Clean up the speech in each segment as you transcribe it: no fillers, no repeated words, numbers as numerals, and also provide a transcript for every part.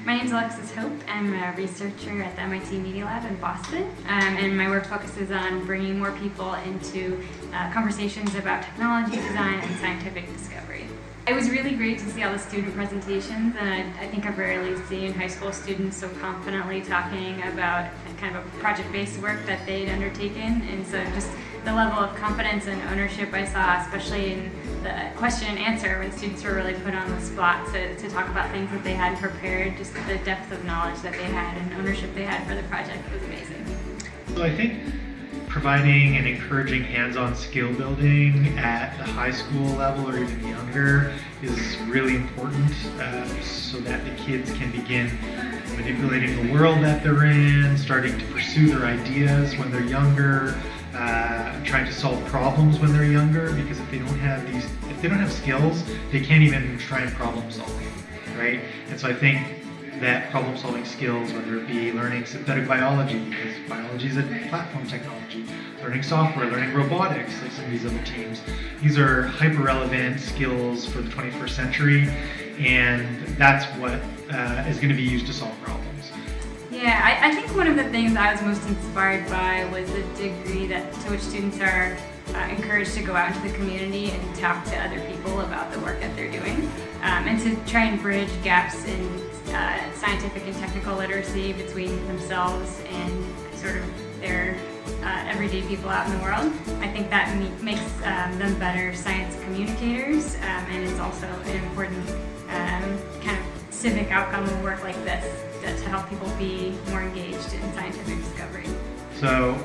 My name is Alexis Hope. I'm a researcher at the MIT Media Lab in Boston, and my work focuses on bringing more people into conversations about technology, design, and scientific discovery. It was really great to see all the student presentations, and I think I've rarely seen high school students so confidently talking about kind of a project-based work that they'd undertaken, and so just the level of confidence and ownership I saw, especially in the question and answer when students were really put on the spot to talk about things that they hadn't prepared, just the depth of knowledge that they had and ownership they had for the project was amazing. So I think providing and encouraging hands-on skill building at the high school level or even younger is really important so that the kids can begin manipulating the world that they're in, starting to pursue their ideas when they're younger, trying to solve problems when they're younger, because if they don't have skills, they can't even try and problem solve, right? And so I think that problem solving skills, whether it be learning synthetic biology, because biology is a platform technology, learning software, learning robotics, like some of these other teams, these are hyper relevant skills for the 21st century, and that's what is going to be used to solve problems. Yeah, I think one of the things I was most inspired by was the degree to which students are encouraged to go out into the community and talk to other people about the work that they're doing, and to try and bridge gaps in scientific and technical literacy between themselves and sort of their everyday people out in the world. I think that makes them better science communicators, and it's also an important kind of civic outcome of work like this to help people be more engaged in scientific discovery. So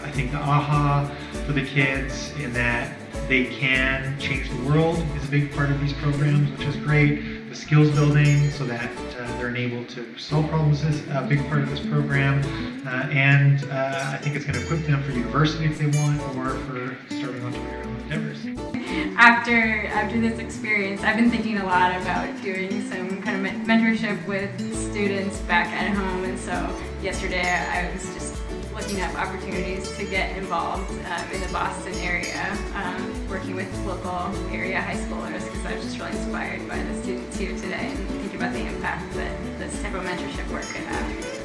I think the aha for the kids in that they can change the world is a big part of these programs, which is great. The skills building so that they're enabled to solve problems is a big part of this program. And I think it's going to equip them for university if they want, or for starting entrepreneurial endeavors. After this experience, I've been thinking a lot about doing some kind of mentorship with students back at home, and so yesterday I was just looking up opportunities to get involved in the Boston area, working with local area high schoolers, because I was just really inspired by the students here today and thinking about the impact that this type of mentorship work could have.